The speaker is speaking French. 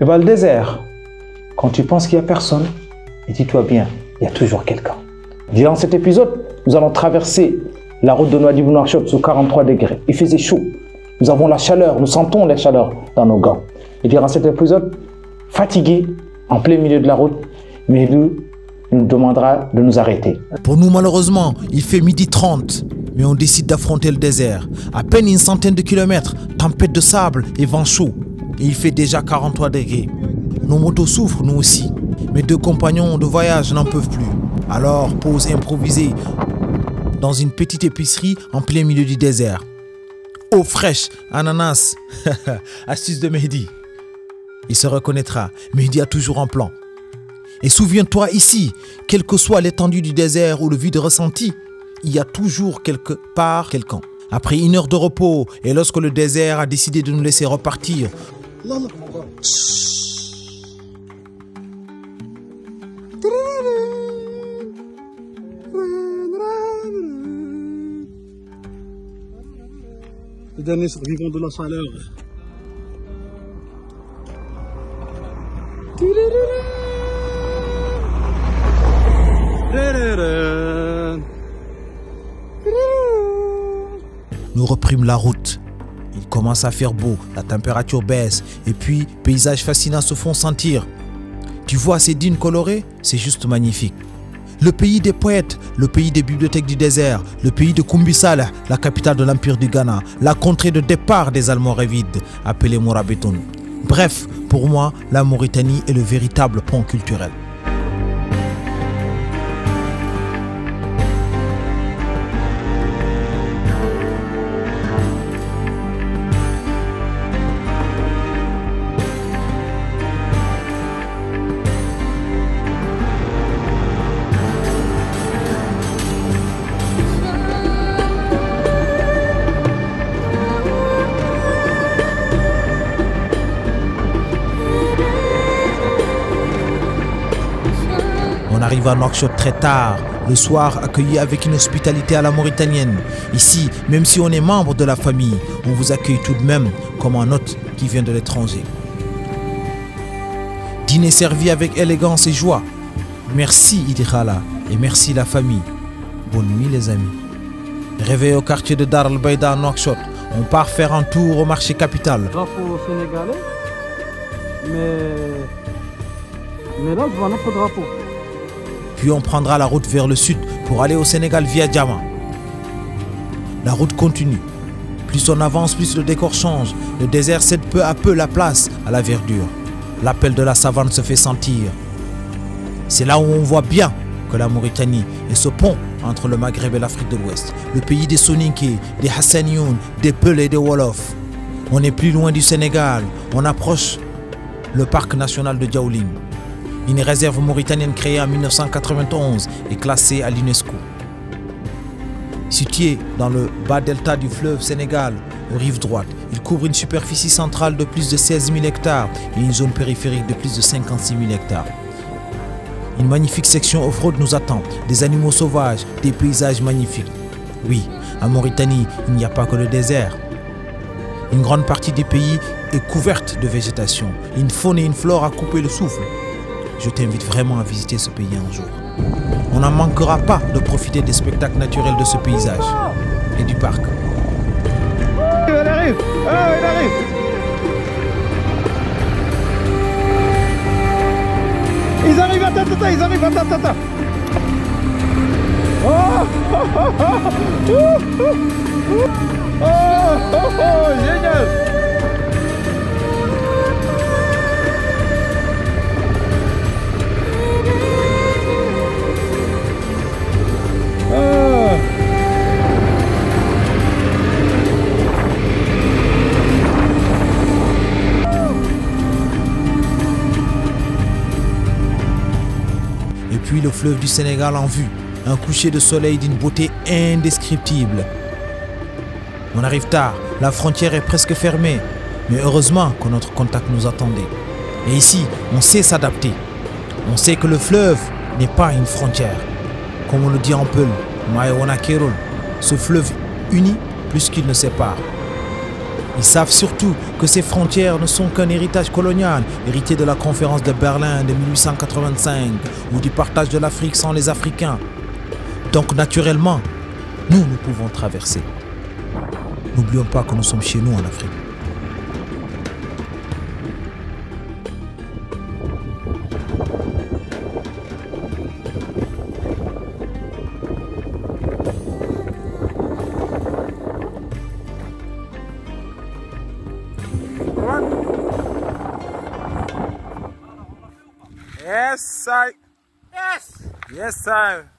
Et bien le désert, quand tu penses qu'il n'y a personne, et dis-toi bien, il y a toujours quelqu'un. Durant cet épisode, nous allons traverser la route de Nouadhibou-Nouakchott sous 43 degrés. Il faisait chaud. Nous avons la chaleur, nous sentons la chaleur dans nos gants. Et durant cet épisode, fatigué, en plein milieu de la route, Mehdi nous demandera de nous arrêter. Pour nous, malheureusement, il fait 12h30, mais on décide d'affronter le désert. À peine une centaine de kilomètres, tempête de sable et vent chaud. Et il fait déjà 43 degrés. Nos motos souffrent, nous aussi. Mes deux compagnons de voyage n'en peuvent plus. Alors, pause improvisée dans une petite épicerie en plein milieu du désert. Eau fraîche, ananas, astuce de Mehdi. Il se reconnaîtra, Mehdi a toujours un plan. Et souviens-toi ici, quelle que soit l'étendue du désert ou le vide ressenti, il y a toujours quelque part quelqu'un. Après 1 heure de repos et lorsque le désert a décidé de nous laisser repartir, les derniers survivants de la chaleur. nous reprîmes la route. Il commence à faire beau, la température baisse et puis paysages fascinants se font sentir. Tu vois ces dunes colorées? C'est juste magnifique. Le pays des poètes, le pays des bibliothèques du désert, le pays de Kumbisal, la capitale de l'Empire du Ghana, la contrée de départ des Almoravides, appelée Mourabitoun. Bref, pour moi, la Mauritanie est le véritable pont culturel. On arrive à Nouakchott très tard, le soir accueilli avec une hospitalité à la mauritanienne. Ici, même si on est membre de la famille, on vous accueille tout de même comme un hôte qui vient de l'étranger. Dîner servi avec élégance et joie. Merci Idi Khala et merci la famille. Bonne nuit les amis. Réveillé au quartier de Dar el-Baïda à Nouakchott, on part faire un tour au marché capital. Drapeau sénégalais, mais là je vois notre drapeau. Puis on prendra la route vers le sud pour aller au Sénégal via Diama. La route continue. Plus on avance, plus le décor change. Le désert cède peu à peu la place à la verdure. L'appel de la savane se fait sentir. C'est là où on voit bien que la Mauritanie est ce pont entre le Maghreb et l'Afrique de l'Ouest. Le pays des Soninké, des Hassanioun, des Peul et des Wolof. On est plus loin du Sénégal. On approche le parc national de Djaouling. Une réserve mauritanienne créée en 1991 et classée à l'UNESCO. Situé dans le bas delta du fleuve Sénégal, aux rives droites, il couvre une superficie centrale de plus de 16 000 hectares et une zone périphérique de plus de 56 000 hectares. Une magnifique section off-road nous attend, des animaux sauvages, des paysages magnifiques. Oui, en Mauritanie, il n'y a pas que le désert. Une grande partie du pays est couverte de végétation, une faune et une flore à couper le souffle. Je t'invite vraiment à visiter ce pays un jour. On n'en manquera pas de profiter des spectacles naturels de ce paysage et du parc. Il arrive! Ah, il arrive! Ils arrivent à tata, ils arrivent à tata! Oh! Oh! Oh! Oh! Génial! Et puis le fleuve du Sénégal en vue, un coucher de soleil d'une beauté indescriptible. On arrive tard, la frontière est presque fermée, mais heureusement que notre contact nous attendait. Et ici, on sait s'adapter. On sait que le fleuve n'est pas une frontière. Comme on le dit en Peul, Maïwana Kérol, ce fleuve unit plus qu'il ne sépare. Ils savent surtout que ces frontières ne sont qu'un héritage colonial, hérité de la conférence de Berlin de 1885 ou du partage de l'Afrique sans les Africains. Donc naturellement, nous pouvons traverser. N'oublions pas que nous sommes chez nous en Afrique. Yes, sir. Yes. Yes, sir.